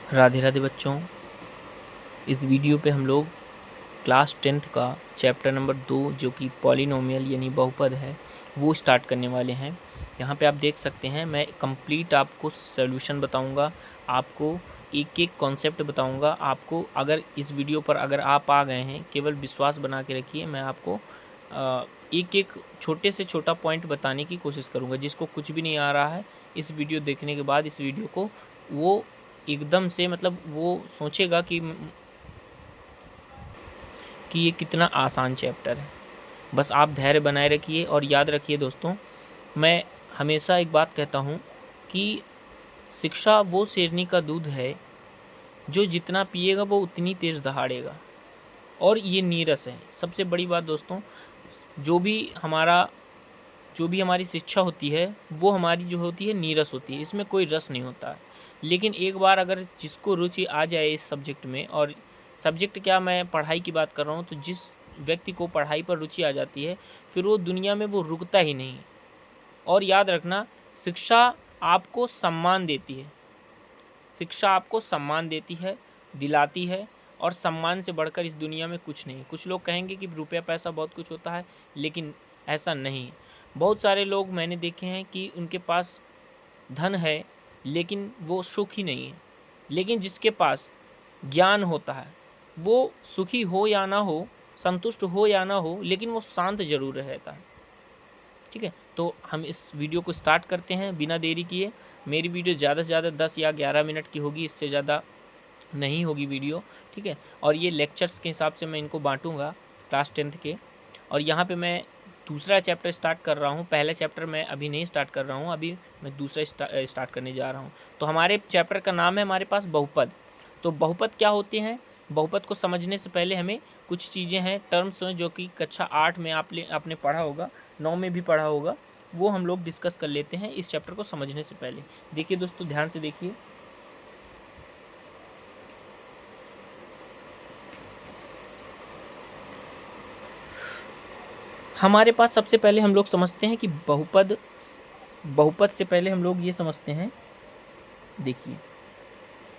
राधे राधे बच्चों। इस वीडियो पे हम लोग क्लास 10th का चैप्टर नंबर 2 जो कि पॉलिनोमियल यानी बहुपद है वो स्टार्ट करने वाले हैं। यहाँ पे आप देख सकते हैं मैं कंप्लीट आपको सॉल्यूशन बताऊँगा, आपको एक एक कॉन्सेप्ट बताऊँगा। आपको अगर इस वीडियो पर अगर आप आ गए हैं, केवल विश्वास बना के रखिए। मैं आपको एक एक छोटे से छोटा पॉइंट बताने की कोशिश करूँगा। जिसको कुछ भी नहीं आ रहा है, इस वीडियो देखने के बाद इस वीडियो को वो एकदम से मतलब वो सोचेगा कि ये कितना आसान चैप्टर है। बस आप धैर्य बनाए रखिए और याद रखिए दोस्तों, मैं हमेशा एक बात कहता हूँ कि शिक्षा वो शेरनी का दूध है जो जितना पिएगा वो उतनी तेज़ दहाड़ेगा। और ये नीरस है। सबसे बड़ी बात दोस्तों, जो भी हमारी शिक्षा होती है वो हमारी जो होती है नीरस होती है, इसमें कोई रस नहीं होता है। लेकिन एक बार अगर जिसको रुचि आ जाए इस सब्जेक्ट में, और सब्जेक्ट क्या, मैं पढ़ाई की बात कर रहा हूँ, तो जिस व्यक्ति को पढ़ाई पर रुचि आ जाती है फिर वो दुनिया में वो रुकता ही नहीं। और याद रखना, शिक्षा आपको सम्मान देती है। शिक्षा आपको सम्मान देती है, दिलाती है, और सम्मान से बढ़कर इस दुनिया में कुछ नहीं। कुछ लोग कहेंगे कि रुपया पैसा बहुत कुछ होता है, लेकिन ऐसा नहीं। बहुत सारे लोग मैंने देखे हैं कि उनके पास धन है लेकिन वो सुखी नहीं है। लेकिन जिसके पास ज्ञान होता है वो सुखी हो या ना हो, संतुष्ट हो या ना हो, लेकिन वो शांत जरूर रहता है। ठीक है, तो हम इस वीडियो को स्टार्ट करते हैं बिना देरी किए। मेरी वीडियो ज़्यादा से ज़्यादा 10 या 11 मिनट की होगी, इससे ज़्यादा नहीं होगी वीडियो। ठीक है, और ये लेक्चर्स के हिसाब से मैं इनको बांटूंगा क्लास 10th के। और यहाँ पे मैं दूसरा चैप्टर स्टार्ट कर रहा हूँ। पहला चैप्टर मैं अभी नहीं स्टार्ट कर रहा हूँ, अभी मैं दूसरा स्टार्ट करने जा रहा हूँ। तो हमारे चैप्टर का नाम है हमारे पास बहुपद। तो बहुपद क्या होते हैं, बहुपद को समझने से पहले हमें कुछ चीज़ें हैं, टर्म्स हैं, जो कि कक्षा 8 में आपने पढ़ा होगा, 9 में भी पढ़ा होगा, वो हम लोग डिस्कस कर लेते हैं इस चैप्टर को समझने से पहले। देखिए दोस्तों, ध्यान से देखिए। हमारे पास सबसे पहले हम लोग समझते हैं कि बहुपद से पहले हम लोग ये समझते हैं। देखिए,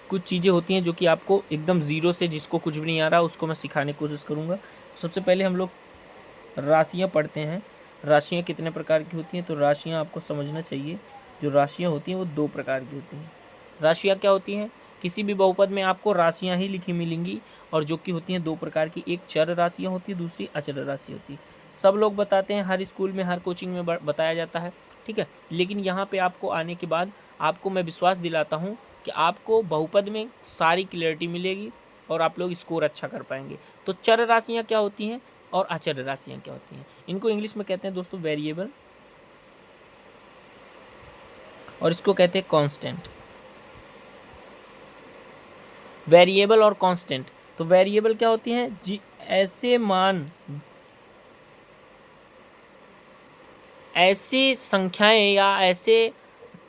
कुछ चीज़ें होती हैं जो कि आपको एकदम ज़ीरो से, जिसको कुछ भी नहीं आ रहा उसको मैं सिखाने की कोशिश करूँगा। सबसे पहले हम लोग राशियाँ पढ़ते हैं। राशियाँ कितने प्रकार की होती हैं, तो राशियाँ आपको समझना चाहिए। जो राशियाँ होती हैं वो 2 प्रकार की होती हैं। राशियाँ क्या होती हैं, किसी भी बहुपद में आपको राशियाँ ही लिखी मिलेंगी, और जो कि होती हैं 2 प्रकार की। एक चर राशियाँ होती है, दूसरी अचर राशि होती है। सब लोग बताते हैं, हर स्कूल में हर कोचिंग में बताया जाता है। ठीक है, लेकिन यहाँ पे आपको आने के बाद आपको मैं विश्वास दिलाता हूँ कि आपको बहुपद में सारी क्लियरिटी मिलेगी और आप लोग स्कोर अच्छा कर पाएंगे। तो चर राशियाँ क्या होती हैं और अचर राशियाँ क्या होती हैं, इनको इंग्लिश में कहते हैं दोस्तों वेरिएबल, और इसको कहते हैं कांस्टेंट। वेरिएबल और कांस्टेंट। तो वेरिएबल क्या होती हैं जी, ऐसे मान, ऐसे संख्याएं या ऐसे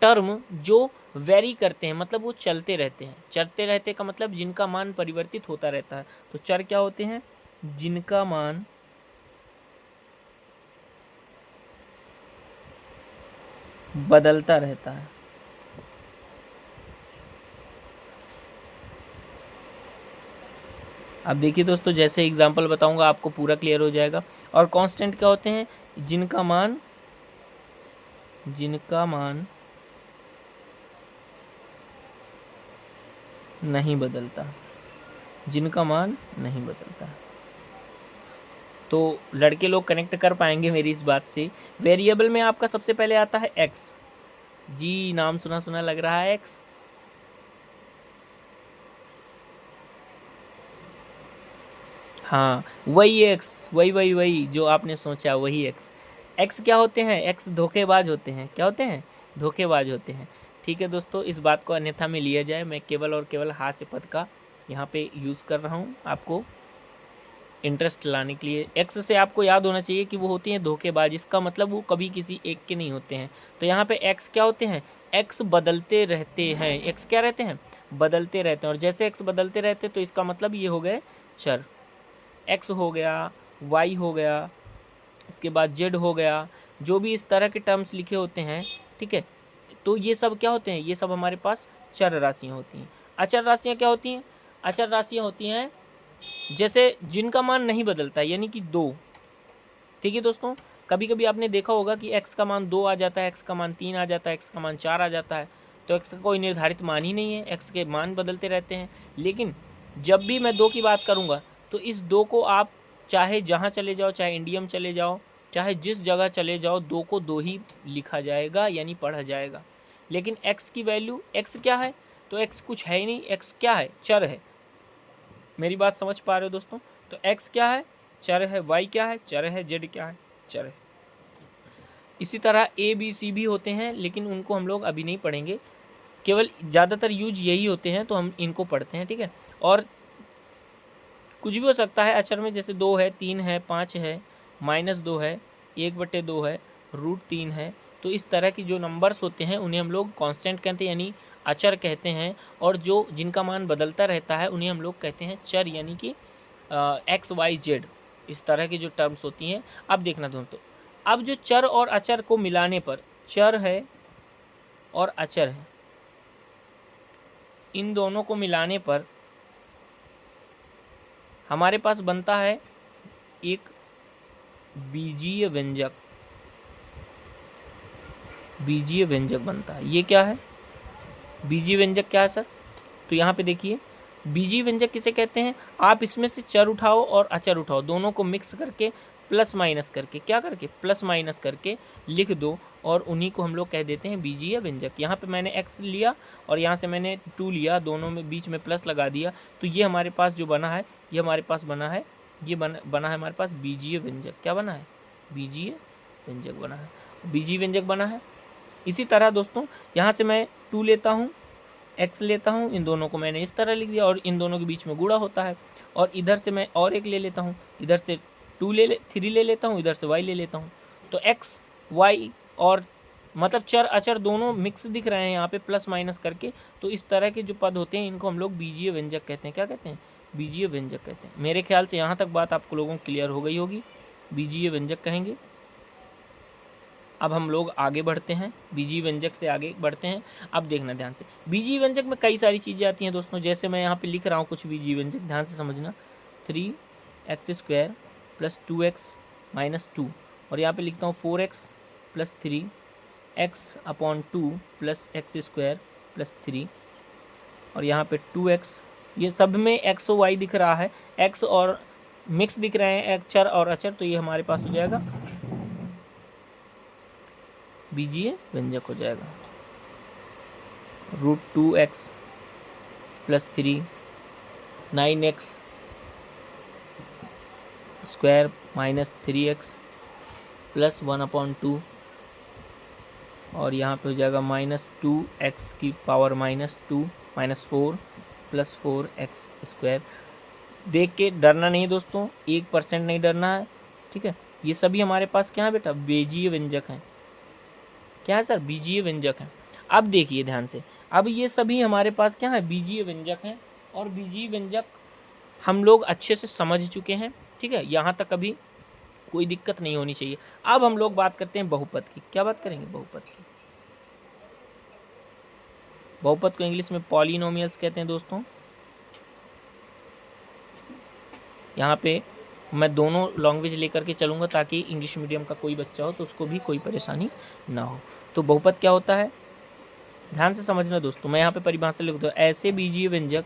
टर्म जो वेरी करते हैं, मतलब वो चलते रहते हैं। चलते रहते का मतलब जिनका मान परिवर्तित होता रहता है। तो चर क्या होते हैं, जिनका मान बदलता रहता है। अब देखिए दोस्तों, जैसे एग्जांपल बताऊंगा आपको पूरा क्लियर हो जाएगा। और कांस्टेंट क्या होते हैं, जिनका मान नहीं बदलता, जिनका मान नहीं बदलता। तो लड़के लोग कनेक्ट कर पाएंगे मेरी इस बात से। वेरिएबल में आपका सबसे पहले आता है एक्स। जी, नाम सुना सुना लग रहा है एक्स। हाँ, वही एक्स, वही जो आपने सोचा, वही एक्स। एक्स क्या होते हैं, एक्स धोखेबाज होते हैं। क्या होते हैं, धोखेबाज होते हैं। ठीक है दोस्तों, इस बात को अन्यथा में लिया जाए, मैं केवल और केवल हास्य पद का यहाँ पे यूज़ कर रहा हूँ आपको इंटरेस्ट लाने के लिए। एक्स से आपको याद होना चाहिए कि वो होती हैं धोखेबाज, इसका मतलब वो कभी किसी एक के नहीं होते हैं। तो यहाँ पे एक्स क्या होते हैं, एक्स बदलते रहते हैं। एक्स क्या रहते हैं, बदलते रहते हैं। और जैसे एक्स बदलते रहते हैं तो इसका मतलब ये हो गए चर। एक्स हो गया, वाई हो गया, इसके बाद जेड हो गया, जो भी इस तरह के टर्म्स लिखे होते हैं। ठीक है, तो ये सब क्या होते हैं, ये सब हमारे पास चर राशियाँ होती हैं। अचर राशियाँ क्या होती हैं? अचर राशियाँ होती हैं जैसे जिनका मान नहीं बदलता है, यानी कि 2। ठीक है दोस्तों, कभी कभी आपने देखा होगा कि x का मान 2 आ जाता है, x का मान 3 आ जाता है, x का मान 4 आ जाता है। तो x का कोई निर्धारित मान ही नहीं है, x के मान बदलते रहते हैं। लेकिन जब भी मैं 2 की बात करूँगा तो इस 2 को आप चाहे जहाँ चले जाओ, चाहे इंडिया में चले जाओ, चाहे जिस जगह चले जाओ, 2 को 2 ही लिखा जाएगा, यानी पढ़ा जाएगा। लेकिन x की वैल्यू, x क्या है? तो x कुछ है ही नहीं, x क्या है? चर है। मेरी बात समझ पा रहे हो दोस्तों? तो x क्या है? चर है। y क्या है? चर है। z क्या है? चर है। इसी तरह a b c भी होते हैं, लेकिन उनको हम लोग अभी नहीं पढ़ेंगे, केवल ज़्यादातर यूज यही होते हैं, तो हम इनको पढ़ते हैं। ठीक है, और कुछ भी हो सकता है अक्षर में, जैसे 2 है, 3 है, 5 है, -2 है, 1/2 है, √3 है। तो इस तरह की जो नंबर्स होते हैं उन्हें हम लोग कांस्टेंट कहते हैं, यानी अचर कहते हैं। और जो जिनका मान बदलता रहता है उन्हें हम लोग कहते हैं चर, यानी कि एक्स वाई जेड। इस तरह की जो टर्म्स होती हैं। अब देखना दोस्तों, अब जो चर और अचर को मिलाने पर, चर है और अचर है, इन दोनों को मिलाने पर हमारे पास बनता है एक बीजीय व्यंजक। बीजीय व्यंजक बनता है। ये क्या है? बीजीय व्यंजक क्या है सर? तो यहाँ पे देखिए, बीजीय व्यंजक किसे कहते हैं? आप इसमें से चर उठाओ और अचर उठाओ, दोनों को मिक्स करके प्लस माइनस करके, क्या करके? प्लस माइनस करके लिख दो, और उन्हीं को हम लोग कह देते हैं बीजीय व्यंजक। यहाँ पे मैंने x लिया और यहाँ से मैंने 2 लिया, दोनों में बीच में प्लस लगा दिया, तो ये हमारे पास जो बना है, ये हमारे पास बना है, ये बना है हमारे पास बीजीय व्यंजक। क्या बना है? बीजीय व्यंजक बना है। बीजीय व्यंजक बना है। इसी तरह दोस्तों, यहाँ से मैं 2 लेता हूँ, x लेता हूँ, इन दोनों को मैंने इस तरह लिख दिया, और इन दोनों के बीच में गुणा होता है। और इधर से मैं और एक ले लेता हूँ, इधर से 3 ले लेता हूँ, इधर से y ले लेता हूँ। तो x y और मतलब चर अचर दोनों मिक्स दिख रहे हैं यहाँ पे प्लस माइनस करके। तो इस तरह के जो पद होते हैं इनको हम लोग बीजीय व्यंजक कहते हैं। क्या कहते हैं? बीजीय व्यंजक कहते हैं। मेरे ख्याल से यहाँ तक बात आपको लोगों को क्लियर हो गई होगी। बीजीय व्यंजक कहेंगे। अब हम लोग आगे बढ़ते हैं, बीजीय व्यंजक से आगे बढ़ते हैं। अब देखना ध्यान से, बीजीय व्यंजक में कई सारी चीज़ें आती हैं दोस्तों। जैसे मैं यहाँ पे लिख रहा हूँ कुछ बीजीय व्यंजक, ध्यान से समझना। 3x² + 2x - 2, और यहाँ पे लिखता हूँ 4x + 3 x/2 + x² + 3, और यहाँ पे 2x। ये सब में x और y दिख रहा है, x और मिक्स दिख रहे हैं, चर और अचर, तो ये हमारे पास हो जाएगा बीजीय व्यंजक हो जाएगा। √2x + 3 9x² - 3x + 1/2, और यहाँ पे हो जाएगा -2x की पावर -2 -4 + 4x²। देख के डरना नहीं दोस्तों, 1% नहीं डरना है। ठीक है, ये सभी हमारे पास क्या है बेटा? बीजीय व्यंजक हैं। क्या है सर? बीजीय व्यंजक हैं। अब देखिए ध्यान से, अब ये सभी हमारे पास क्या है? बीजीय व्यंजक हैं, और बीजीय व्यंजक हम लोग अच्छे से समझ चुके हैं। ठीक है, यहाँ तक अभी कोई दिक्कत नहीं होनी चाहिए। अब हम लोग बात करते हैं बहुपद की। क्या बात करेंगे? बहुपद की। बहुपद को इंग्लिश में पॉलिनोमियल्स कहते हैं दोस्तों। यहाँ पे मैं दोनों लैंग्वेज लेकर के चलूँगा, ताकि इंग्लिश मीडियम का कोई बच्चा हो तो उसको भी कोई परेशानी ना हो। तो बहुपद क्या होता है? ध्यान से समझना दोस्तों, मैं यहाँ पे परिभाषा लिख दूँ। ऐसे बीजीय व्यंजक,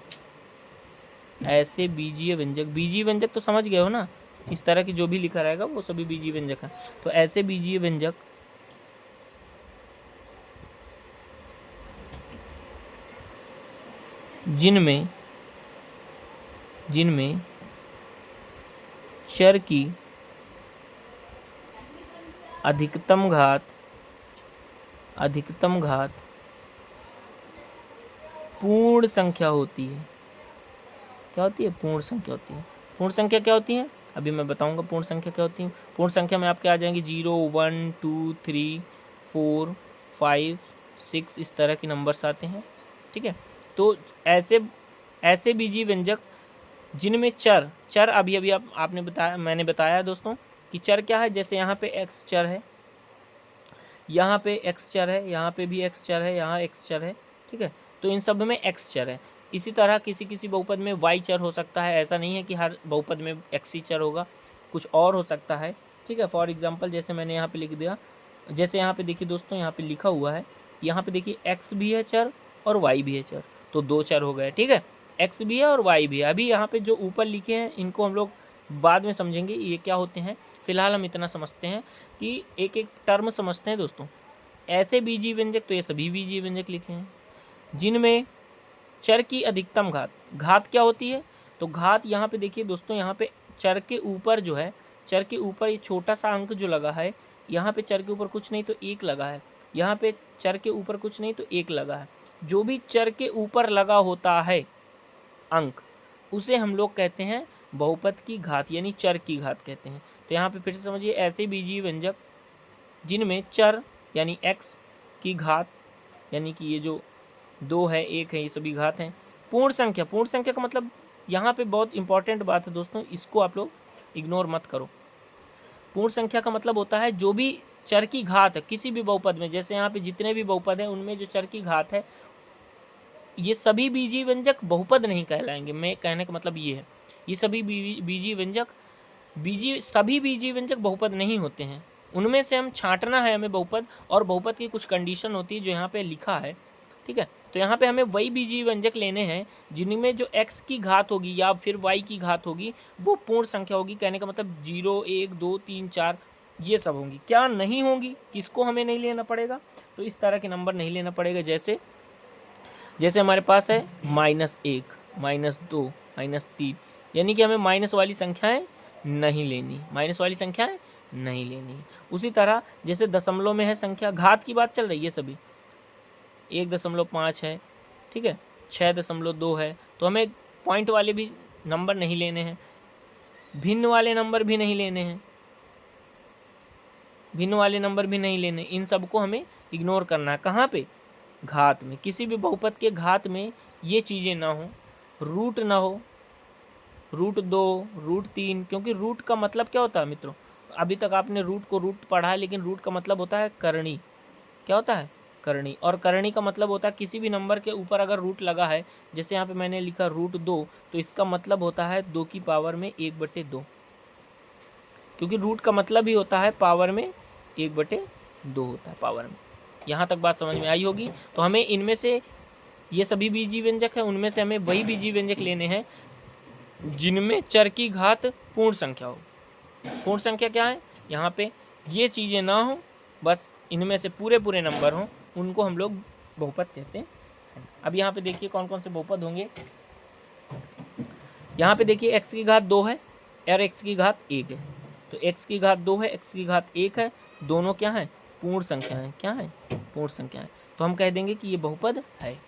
ऐसे बीजीय व्यंजक, बीजीय व्यंजक तो समझ गए हो ना? इस तरह की जो भी लिखा रहेगा वो सभी बीजीय व्यंजक हैं। तो ऐसे बीजीय व्यंजक जिनमें चर की अधिकतम घात पूर्ण संख्या होती है। क्या होती है? पूर्ण संख्या होती है। पूर्ण संख्या क्या होती है? अभी मैं बताऊंगा पूर्ण संख्या क्या होती है। पूर्ण संख्या में आपके आ जाएंगे 0 1 2 3 4 5 6, इस तरह के नंबर्स आते हैं। ठीक है, तो ऐसे बीजीय व्यंजक जिनमें चर अभी आपने बताया, मैंने बताया दोस्तों कि चर क्या है। जैसे यहाँ पे x चर है, यहाँ पे x चर है, यहाँ पे भी x चर है, यहाँ x चर है। ठीक है, तो इन सब में x चर है। इसी तरह किसी किसी बहुपद में y चर हो सकता है, ऐसा नहीं है कि हर बहुपद में x ही चर होगा, कुछ और हो सकता है। ठीक है, फॉर एग्जांपल जैसे मैंने यहाँ पे लिख दिया, जैसे यहाँ पे देखिए दोस्तों, यहाँ पे लिखा हुआ है, यहाँ पे देखिए x भी है चर और y भी है चर, तो 2 चर हो गए। ठीक है, x भी है और y भी है। अभी यहाँ पे जो ऊपर लिखे हैं इनको हम लोग बाद में समझेंगे ये क्या होते हैं, फिलहाल हम इतना समझते हैं कि एक एक टर्म समझते हैं दोस्तों। ऐसे बीजीय व्यंजक, तो ये सभी बीजीय व्यंजक लिखे हैं जिनमें चर की अधिकतम घात, घात क्या होती है, तो घात यहाँ पे देखिए दोस्तों, यहाँ पे चर के ऊपर जो है, चर के ऊपर ये छोटा सा अंक जो लगा है, यहाँ पे चर के ऊपर कुछ नहीं तो 1 लगा है, यहाँ पे चर के ऊपर कुछ नहीं तो 1 लगा है। जो भी चर के ऊपर लगा होता है अंक, उसे हम लोग कहते हैं बहुपद की घात, यानी चर की घात कहते हैं। तो यहाँ पे फिर से समझिए, ऐसे बीजीय व्यंजक जिनमें चर यानी x की घात, यानी कि ये जो 2 है 1 है, ये सभी घात हैं। पूर्ण संख्या, पूर्ण संख्या का मतलब यहाँ पे बहुत इंपॉर्टेंट बात है दोस्तों, इसको आप लोग इग्नोर मत करो। पूर्ण संख्या का मतलब होता है जो भी चर की घात है किसी भी बहुपद में, जैसे यहाँ पे जितने भी बहुपद हैं उनमें जो चर की घात है, ये सभी बीजीय व्यंजक बहुपद नहीं कहलाएंगे। मैं कहने का मतलब ये है, ये सभी बीजीय व्यंजक सभी बीजीय व्यंजक बहुपद नहीं होते हैं, उनमें से हम छांटना है हमें बहुपद, और बहुपद की कुछ कंडीशन होती है जो यहाँ पे लिखा है। ठीक है, तो यहाँ पे हमें वही बीजीय व्यंजक लेने हैं जिनमें जो x की घात होगी या फिर y की घात होगी वो पूर्ण संख्या होगी। कहने का मतलब 0, 1, 2, 3, 4 ये सब होंगी। क्या नहीं होंगी, किसको हमें नहीं लेना पड़ेगा, तो इस तरह के नंबर नहीं लेना पड़ेगा। जैसे जैसे हमारे पास है -1, -2, -3, यानी कि हमें माइनस वाली संख्याएं नहीं लेनी, माइनस वाली संख्याएं नहीं लेनी। उसी तरह जैसे दशमलव में है संख्या, घात की बात चल रही है, सभी 1.5 है, ठीक है, 6.2 है, तो हमें पॉइंट वाले भी नंबर नहीं लेने हैं, भिन्न वाले नंबर भी नहीं लेने हैं, भिन्न वाले नंबर भी नहीं लेने, इन सबको हमें इग्नोर करना है। कहाँ पे, घात में। किसी भी बहुपद के घात में ये चीज़ें ना हो, रूट ना हो, √2, √3, क्योंकि रूट का मतलब क्या होता है मित्रों, अभी तक आपने रूट को रूट पढ़ा है, लेकिन रूट का मतलब होता है करणी। क्या होता है, करणी। और करणी का मतलब होता है किसी भी नंबर के ऊपर अगर रूट लगा है, जैसे यहाँ पे मैंने लिखा √2, तो इसका मतलब होता है 2 की पावर में 1/2, क्योंकि रूट का मतलब ही होता है पावर में 1/2 होता है, पावर में। यहाँ तक बात समझ में आई होगी। तो हमें इनमें से, ये सभी बीजीय व्यंजक है, उनमें से हमें वही बीजीय व्यंजक लेने हैं जिनमें चर की घात पूर्ण संख्या हो। पूर्ण संख्या क्या है, यहाँ पे ये चीज़ें ना हो, बस इनमें से पूरे पूरे नंबर हों, उनको हम लोग बहुपद कहते हैं। अब यहाँ पे देखिए कौन कौन से बहुपद होंगे। यहाँ पे देखिए x की घात 2 है और x की घात 1 है, तो x की घात 2 है, x की घात 1 है, दोनों क्या हैं, पूर्ण संख्या है। क्या है, पूर्ण संख्या है, तो हम कह देंगे कि ये बहुपद है।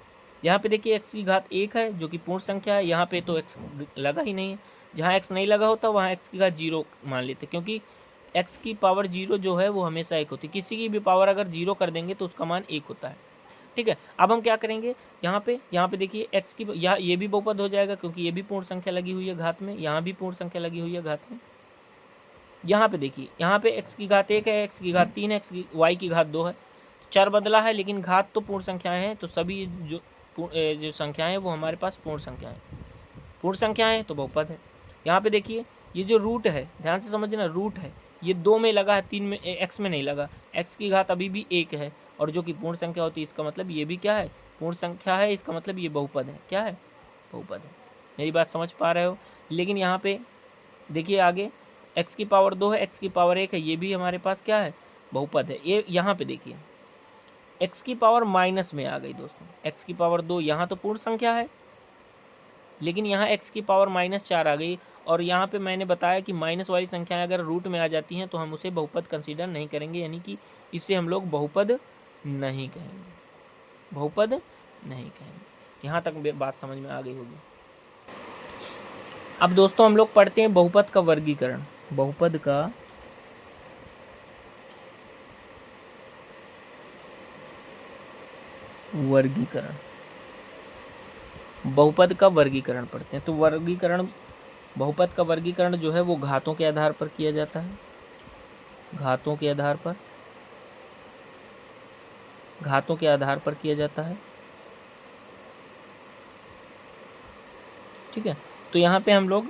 यहाँ पे देखिए x की घात 1 है जो कि पूर्ण संख्या है, यहाँ पे तो x लगा ही नहीं है, जहाँ x नहीं लगा होता वहाँ x की घात 0 मान लेते, क्योंकि x की पावर 0 जो है वो हमेशा 1 होती है। किसी की भी पावर अगर 0 कर देंगे तो उसका मान 1 होता है। ठीक है, अब हम क्या करेंगे, यहाँ पे देखिए x की, ये भी बहुपद हो जाएगा क्योंकि ये भी पूर्ण संख्या लगी हुई है घात में, यहाँ भी पूर्ण संख्या लगी हुई है घात में। यहाँ पे देखिए, यहाँ पे x की घात 1 है, x की घात 3 है, y की घात 2 है, चर बदला है लेकिन घात तो पूर्ण संख्याएं हैं, तो सभी जो संख्याएं हैं वो हमारे पास पूर्ण संख्याएं, पूर्ण संख्याएं हैं तो बहुपद है। यहाँ पे देखिए ये जो रूट है, ध्यान से समझना, रूट है, ये 2 में लगा है, 3 में, x में नहीं लगा, x की घात अभी भी 1 है, और जो कि पूर्ण संख्या होती है, इसका मतलब ये भी क्या है, पूर्ण संख्या है, इसका मतलब ये बहुपद है। क्या है, बहुपद है। मेरी बात समझ पा रहे हो। लेकिन यहाँ पे देखिए आगे, x की पावर 2 है, x की पावर 1 है, ये भी हमारे पास क्या है, बहुपद है। ये यहाँ पे देखिए x की पावर माइनस में आ गई दोस्तों, x की पावर 2, यहाँ तो पूर्ण संख्या है लेकिन यहाँ x की पावर -4 आ गई, और यहाँ पे मैंने बताया कि माइनस वाली संख्याएं अगर रूट में आ जाती हैं तो हम उसे बहुपद कंसीडर नहीं करेंगे, यानी कि इसे हम लोग बहुपद नहीं कहेंगे, बहुपद नहीं कहेंगे। यहाँ तक बात समझ में आ गई होगी। अब दोस्तों हम लोग पढ़ते हैं बहुपद का वर्गीकरण। बहुपद का वर्गीकरण, बहुपद का वर्गीकरण पढ़ते हैं। तो वर्गीकरण, बहुपद का वर्गीकरण जो है वो घातों के आधार पर किया जाता है, घातों के आधार पर, घातों के आधार पर किया जाता है। ठीक है। तो यहाँ पे हम लोग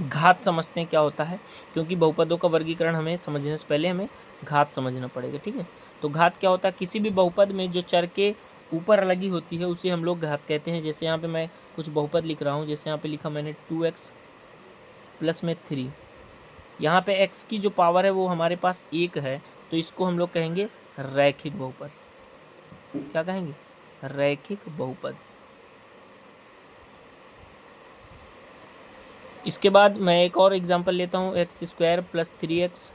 घात समझते हैं क्या होता है, क्योंकि बहुपदों का वर्गीकरण हमें समझने से पहले हमें घात समझना पड़ेगा। ठीक है, तो घात क्या होता है, किसी भी बहुपद में जो चर के ऊपर लगी होती है उसे हम लोग घात कहते हैं। जैसे यहाँ पे मैं कुछ बहुपद लिख रहा हूँ, जैसे यहाँ पे लिखा मैंने 2x प्लस में 3, यहाँ पे x की जो पावर है वो हमारे पास 1 है, तो इसको हम लोग कहेंगे रैखिक बहुपद। क्या कहेंगे, रैखिक बहुपद। इसके बाद मैं एक और एग्जांपल लेता हूँ, x² प्लस 3x।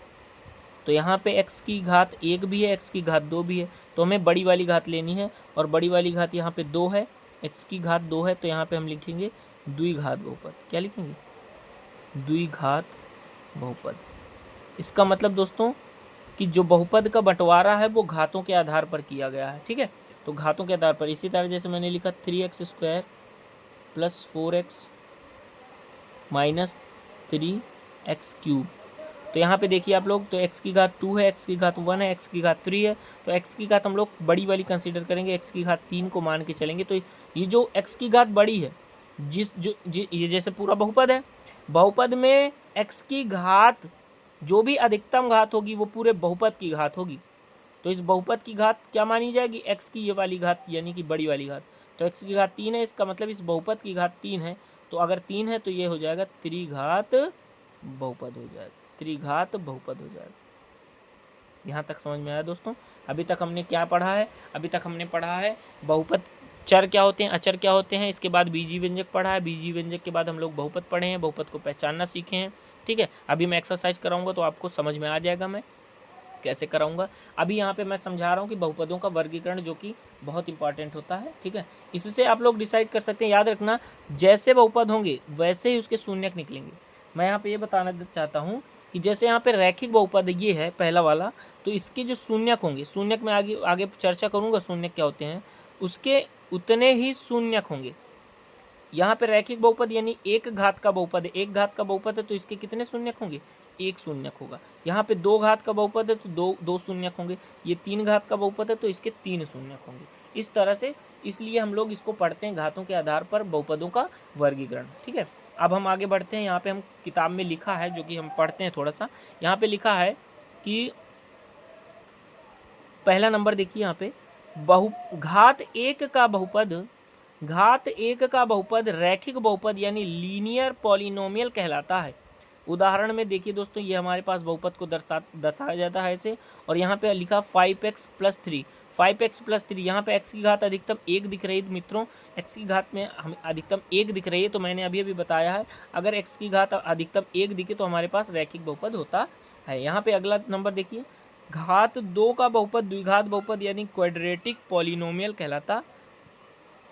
तो यहाँ पे x की घात 1 भी है, x की घात 2 भी है, तो हमें बड़ी वाली घात लेनी है, और बड़ी वाली घात यहाँ पे 2 है, x की घात 2 है, तो यहाँ पे हम लिखेंगे द्विघात बहुपद। क्या लिखेंगे, द्विघात बहुपद। इसका मतलब दोस्तों कि जो बहुपद का बंटवारा है वो घातों के आधार पर किया गया है। ठीक है, तो घातों के आधार पर, इसी तरह जैसे मैंने लिखा 3x² plus 4x minus 3x³। तो यहाँ पे देखिए आप लोग, तो x की घात 2 है, x की घात 1 है, x की घात 3 है, तो x की घात हम लोग बड़ी वाली कंसीडर करेंगे, x की घात 3 को मान के चलेंगे। तो ये जो x की घात बड़ी है, ये जैसे पूरा बहुपद है, बहुपद में x की घात जो भी अधिकतम घात होगी वो पूरे बहुपद की घात होगी। तो इस बहुपद की घात क्या मानी जाएगी, x की ये वाली घात, यानी कि बड़ी वाली घात। तो x की घात 3 है, इसका मतलब इस बहुपद की घात 3 है, तो अगर 3 है तो ये हो जाएगा त्रिघात बहुपद हो जाएगा, त्रिघात बहुपद हो जाएगा। यहाँ तक समझ में आया दोस्तों। अभी तक हमने क्या पढ़ा है, अभी तक हमने पढ़ा है बहुपद चर क्या होते हैं, अचर क्या होते हैं, इसके बाद बीजीय व्यंजक पढ़ा है, बीजीय व्यंजक के बाद हम लोग बहुपद पढ़े हैं, बहुपद को पहचानना सीखे हैं। ठीक है, अभी मैं एक्सरसाइज कराऊंगा तो आपको समझ में आ जाएगा मैं कैसे कराऊंगा। अभी यहाँ पे मैं समझा रहा हूँ कि बहुपदों का वर्गीकरण, जो कि बहुत इंपॉर्टेंट होता है। ठीक है, इससे आप लोग डिसाइड कर सकते हैं, याद रखना जैसे बहुपद होंगे वैसे ही उसके शून्यक निकलेंगे। मैं यहाँ पे ये बताना चाहता हूँ कि जैसे यहाँ पे रैखिक बहुपद ये है पहला वाला, तो इसके जो शून्यक होंगे, शून्यक में आगे आगे चर्चा करूँगा शून्यक क्या होते हैं, उसके उतने ही शून्यक होंगे। यहाँ पे रैखिक बहुपद यानी एक घात का बहुपद है, एक घात का बहुपद है तो इसके कितने शून्यक होंगे, एक शून्यक होगा। यहाँ पे 2 घात का बहुपद है तो दो शून्यक होंगे। ये 3 घात का बहुपद है तो इसके 3 शून्यक होंगे। इस तरह से, इसलिए हम लोग इसको पढ़ते हैं घातों के आधार पर बहुपदों का वर्गीकरण। ठीक है, अब हम आगे बढ़ते हैं। यहाँ पे हम किताब में लिखा है, जो कि हम पढ़ते हैं थोड़ा सा। यहाँ पे लिखा है कि पहला नंबर देखिए, यहाँ पे घात 1 का बहुपद, घात 1 का बहुपद रैखिक बहुपद यानी लीनियर पॉलिनोमियल कहलाता है। उदाहरण में देखिए दोस्तों, ये हमारे पास बहुपद को दर्शाया जाता है ऐसे, और यहाँ पे लिखा 5x प्लस 3, 5x प्लस 3। यहाँ पे x की घात अधिकतम 1 दिख रही है मित्रों, x की घात में हमें अधिकतम 1 दिख रही है, तो मैंने अभी बताया है अगर x की घात अधिकतम 1 दिखे तो हमारे पास रैखिक बहुपद होता है। यहाँ पे अगला नंबर देखिए, घात 2 का बहुपद द्विघात बहुपद यानी क्वाड्रेटिक पॉलिनोमियल कहलाता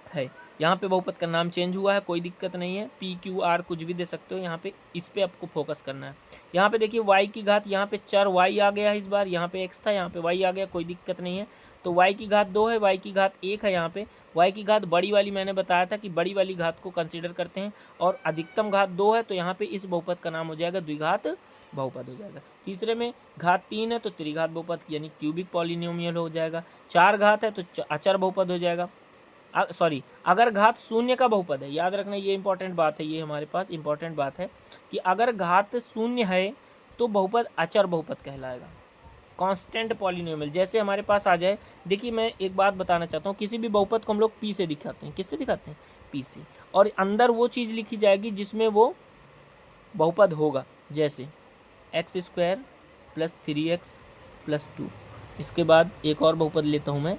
है। यहाँ पे बहुपद का नाम चेंज हुआ है, कोई दिक्कत नहीं है, PQR कुछ भी दे सकते हो, यहाँ पे इस पे आपको फोकस करना है। यहाँ पे देखिए y की घात, यहाँ पे चर y आ गया है इस बार, यहाँ पे x था, यहाँ पे y आ गया, कोई दिक्कत नहीं है। तो y की घात 2 है, y की घात 1 है। यहाँ पे y की घात बड़ी वाली, मैंने बताया था कि बड़ी वाली घात को कंसिडर करते हैं, और अधिकतम घात 2 है, तो यहाँ पे इस बहुपद का नाम हो जाएगा द्विघात बहुपद हो जाएगा। तीसरे में घात 3 है तो त्रिघात बहुपद यानी क्यूबिक पॉलिनोमियल हो जाएगा। 4 घात है तो अचर बहुपद हो जाएगा। सॉरी, अगर घात 0 का बहुपद है, याद रखना ये इंपॉर्टेंट बात है, ये हमारे पास इंपॉर्टेंट बात है कि अगर घात 0 है तो बहुपद अचर बहुपद कहलाएगा, कांस्टेंट पॉलिनोमियल। जैसे हमारे पास आ जाए, देखिए मैं एक बात बताना चाहता हूँ, किसी भी बहुपद को हम लोग p से दिखाते हैं, किससे दिखाते हैं, p से, और अंदर वो चीज़ लिखी जाएगी जिसमें वो बहुपद होगा। जैसे x² प्लस 3x प्लस 2। इसके बाद एक और बहुपद लेता हूँ मैं,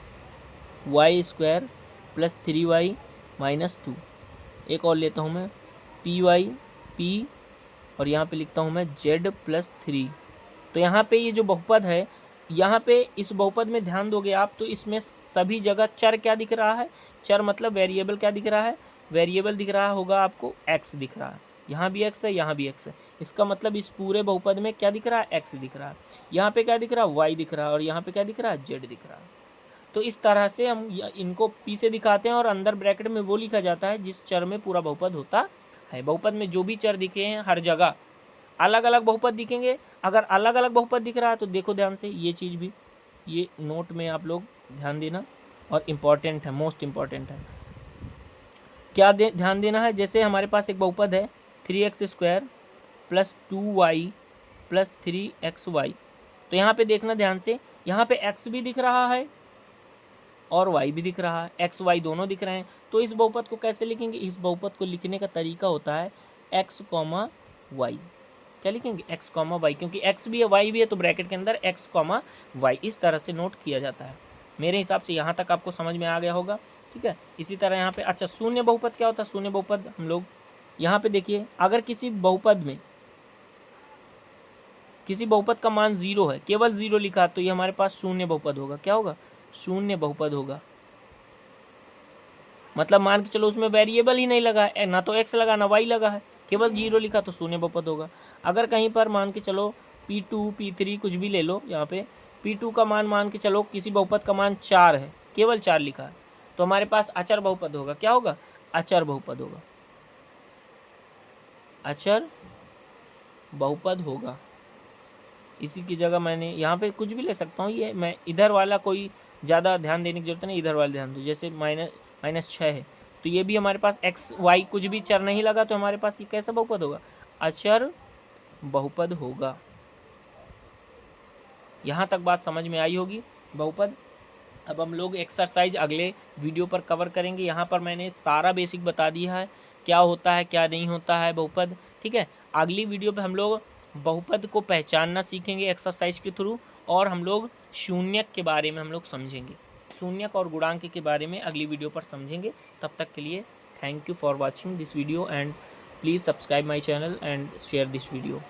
y² प्लस 3y माइनस 2। एक और लेता हूँ मैं, py p, और यहाँ पे लिखता हूँ मैं z प्लस 3। तो यहाँ पे ये जो बहुपद है, यहाँ पे इस बहुपद में ध्यान दोगे आप तो इसमें सभी जगह चर क्या दिख रहा है, चर मतलब वेरिएबल क्या दिख रहा है, वेरिएबल दिख रहा होगा आपको, x दिख रहा है, यहाँ भी x है, यहाँ भी x है। इसका मतलब इस पूरे बहुपद में क्या दिख रहा है, x दिख रहा है। यहाँ पे क्या दिख रहा है, y दिख रहा है, और यहाँ पे क्या दिख रहा है, z दिख रहा है। तो इस तरह से हम इनको p से दिखाते हैं, और अंदर ब्रैकेट में वो लिखा जाता है जिस चर में पूरा बहुपद होता है। बहुपद में जो भी चर दिखे हैं हर जगह अलग अलग बहुपद दिखेंगे। अगर अलग अलग बहुपद दिख रहा है तो देखो ध्यान से, ये चीज़ भी, ये नोट में आप लोग ध्यान देना, और इम्पॉर्टेंट है, मोस्ट इम्पॉर्टेंट है। क्या ध्यान देना है, जैसे हमारे पास एक बहुपद है 3x² + 2y + 3xy, तो यहाँ पे देखना ध्यान से, यहाँ पे x भी दिख रहा है और y भी दिख रहा है, x y दोनों दिख रहे हैं। तो इस बहुपद को कैसे लिखेंगे? इस बहुपद को लिखने का तरीका होता है x, y। क्या लिखेंगे? x, y, क्योंकि x भी है y भी है, तो ब्रैकेट के अंदर x, y इस तरह से नोट किया जाता है। मेरे हिसाब से यहाँ तक आपको समझ में आ गया होगा, ठीक है। इसी तरह यहाँ पे अच्छा शून्य बहुपद क्या होता है? शून्य बहुपद हम लोग यहाँ पे देखिए, अगर किसी बहुपद में किसी बहुपद का मान 0 है, केवल 0 लिखा, तो ये हमारे पास शून्य बहुपद होगा। क्या होगा? शून्य बहुपद होगा। मतलब मान के चलो उसमें वेरिएबल ही नहीं लगा है, ना तो x लगा ना y लगा है, केवल 0 लिखा, तो शून्य बहुपद होगा। अगर कहीं पर मान के चलो P2 P3 कुछ भी ले लो, यहाँ पे P2 का मान के चलो किसी बहुपद का मान 4 है, केवल 4 लिखा है, तो हमारे पास अचर बहुपद होगा। क्या होगा? अचर बहुपद होगा। अचर बहुपद होगा। इसी की जगह मैंने यहाँ पे कुछ भी ले सकता हूँ, ये मैं इधर वाला कोई ज़्यादा ध्यान देने की जरूरत नहीं, इधर वाला ध्यान दो। जैसे -6 है, तो ये भी हमारे पास x y कुछ भी चर नहीं लगा, तो हमारे पास ये कैसा बहुपद होगा? अचर बहुपद होगा। यहाँ तक बात समझ में आई होगी बहुपद। अब हम लोग एक्सरसाइज अगले वीडियो पर कवर करेंगे। यहाँ पर मैंने सारा बेसिक बता दिया है, क्या होता है क्या नहीं होता है बहुपद, ठीक है। अगली वीडियो पे हम लोग बहुपद को पहचानना सीखेंगे एक्सरसाइज के थ्रू, और हम लोग शून्यक के बारे में हम लोग समझेंगे, शून्यक और गुणांक के बारे में अगली वीडियो पर समझेंगे। तब तक के लिए thank you for watching this video, and please subscribe my channel and share this video.